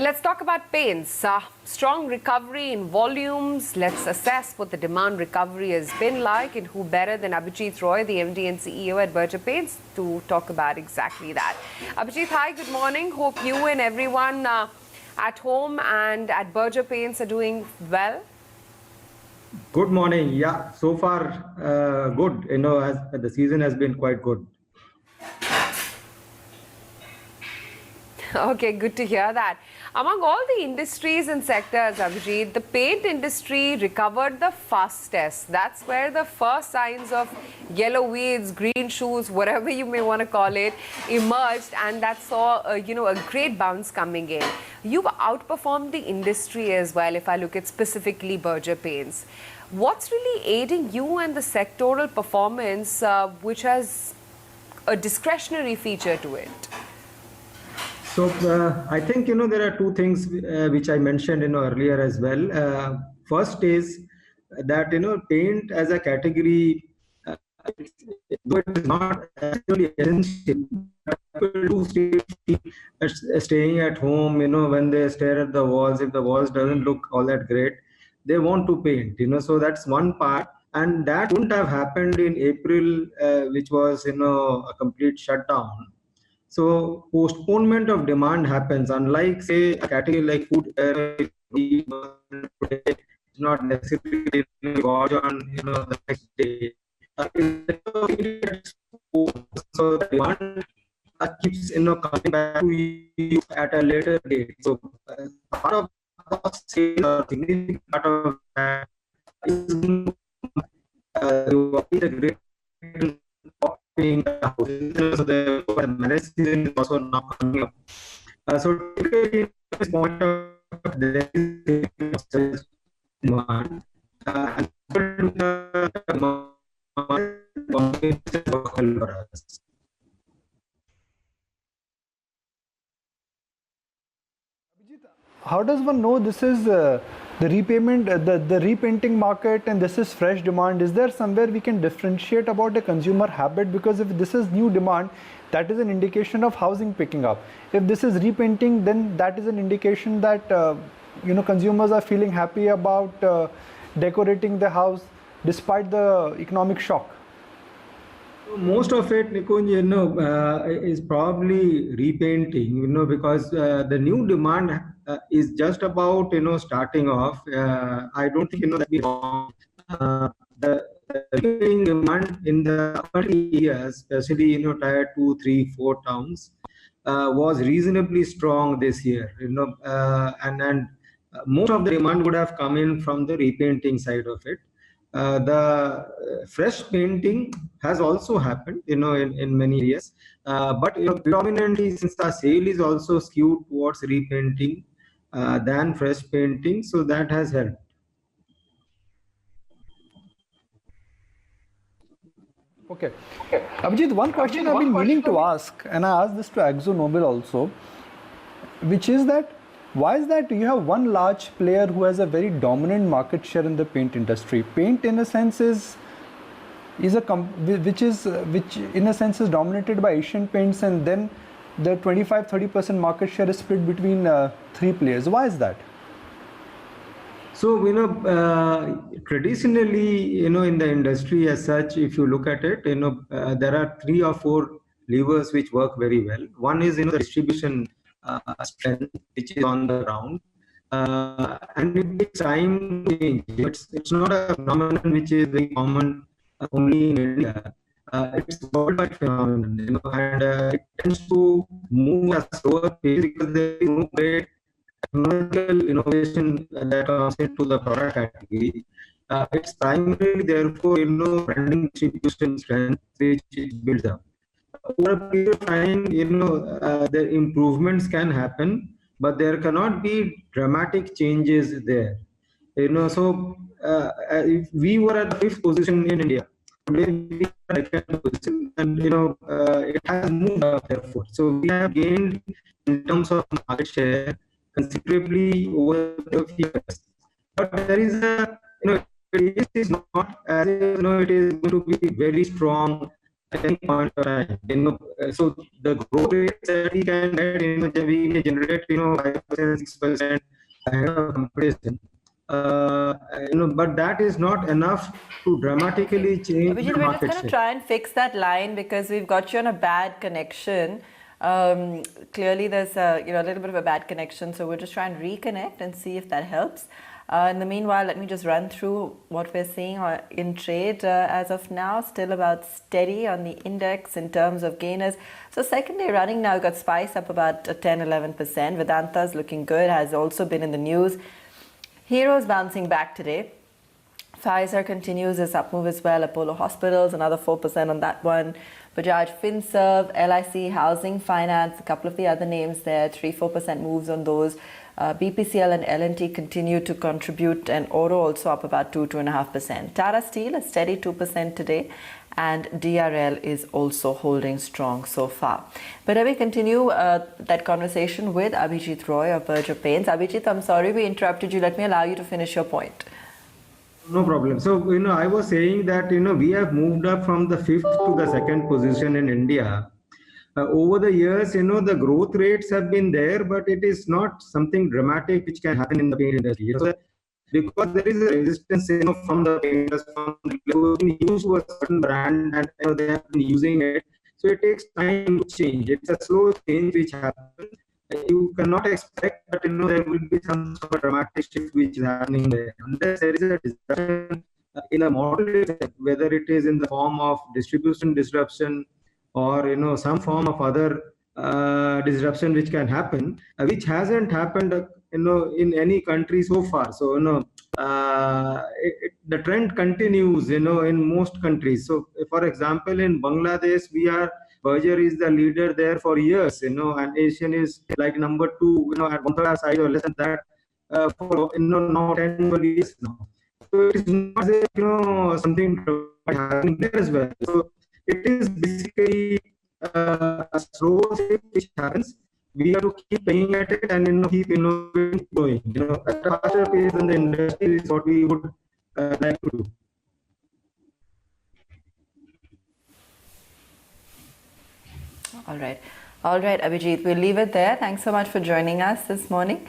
Let's talk about paints. Strong recovery in volumes. Let's assess what the demand recovery has been like, and who better than Abhijit Roy, the MD and CEO at Berger Paints, to talk about exactly that. Abhijit, hi, good morning. Hope you and everyone at home and at Berger Paints are doing well. Good morning. Yeah, so far good. As the season has been quite good. Okay, good to hear that. Among all the industries and sectors, Abhijit, the paint industry recovered the fastest. That's where the first signs of yellow weeds, green shoots, whatever you may want to call it, emerged, and that saw a great bounce coming in. You've outperformed the industry as well. If I look at specifically Berger Paints, what's really aiding you and the sectoral performance, which has a discretionary feature to it? So I think there are two things which I mentioned earlier as well. First is that paint as a category, though it is not actually essential, people do staying at home. When they stare at the walls, if the walls doesn't look all that great, they want to paint. So that's one part, and that wouldn't have happened in April, which was a complete shutdown. So postponement of demand happens, unlike say a category like food, it's not necessarily watch on the next day. So the demand keeps coming back to you at a later date. So part of the sale or significant part of that is the great being the houses, so the marriage season is also now coming up. So typically, at this point of there is demand, and the for us. How does one know this is the repayment, the repainting market, and this is fresh demand? Is there somewhere we can differentiate about the consumer habit? Because if this is new demand, that is an indication of housing picking up. If this is repainting, then that is an indication that consumers are feeling happy about decorating the house despite the economic shock. Most of it, Nikunj, is probably repainting, because the new demand is just about, starting off. I don't think, that we wrong. The repainting demand in the early years, especially, tier 2, 3, 4 towns, was reasonably strong this year, and most of the demand would have come in from the repainting side of it. The fresh painting has also happened, in many areas, but predominantly since the sale is also skewed towards repainting than fresh painting, so that has helped. Okay. Abhijit, one question I've been meaning to ask, and I asked this to AkzoNobel also, which is that why is that you have one large player who has a very dominant market share in the paint industry? Paint, in a sense, is which in a sense is dominated by Asian Paints, and then the 25-30% market share is split between 3 players. Why is that? So, traditionally, in the industry as such, if you look at it, there are 3 or 4 levers which work very well. One is, the distribution strength, which is on the ground. And it takes time to change. It's not a phenomenon which is very common only in India. It's a worldwide phenomenon, and it tends to move at a slower pace because there is no great technological innovation that comes into the product category. It's primarily, therefore, branding, distribution strength which it builds up. Over a period of time, the improvements can happen, but there cannot be dramatic changes there. So if we were at the 5th position in India, today we are at the 2nd position, and it has moved up, therefore. So we have gained in terms of market share considerably over the years. But there is a, it is not as it is going to be very strong at any point of time. So the growth rates that we can get, we may generate, 5%, 6% ahead of competition. But that is not enough to dramatically change Abhijit, the we're just market going to share. try and fix that line because we've got you on a bad connection. Clearly, there's a little bit of a bad connection, so we'll just try and reconnect and see if that helps. In the meanwhile, let me just run through what we're seeing in trade as of now. Still about steady on the index in terms of gainers. So second day running now, got Spice up about 10-11%. Vedanta's looking good, has also been in the news. Hero's bouncing back today. Pfizer continues its up move as well. Apollo Hospitals, another 4% on that one. Bajaj Finserv, LIC Housing Finance, a couple of the other names there, 3-4% moves on those. BPCL and L&T continue to contribute, and Oro also up about 2-2.5%. Tata Steel, a steady 2% today, and DRL is also holding strong so far. But let me continue that conversation with Abhijit Roy of Berger Paints. Abhijit, I'm sorry we interrupted you. Let me allow you to finish your point. No problem. So, I was saying that, we have moved up from the 5th to the 2nd position in India. Over the years, the growth rates have been there, but it is not something dramatic which can happen in the paint industry. So, because there is a resistance, from the painters, from the used to a certain brand, and they have been using it. So it takes time to change. It's a slow change which happens. You cannot expect that there will be some sort of dramatic shift which is happening there. Unless there is a disruption in a model, whether it is in the form of distribution disruption or some form of other disruption which can happen, which hasn't happened in any country so far. So the trend continues in most countries. So for example, in Bangladesh, Berger is the leader there for years, and Asian is like number 2, at 1/3 size or less than that, for now 10 12 years now. So it is not as if something happening there as well. So it is basically a slow shift which happens. We have to keep paying at it and keep growing. At a faster pace than the industry is what we would like to do. All right, Abhijit, we'll leave it there. Thanks so much for joining us this morning.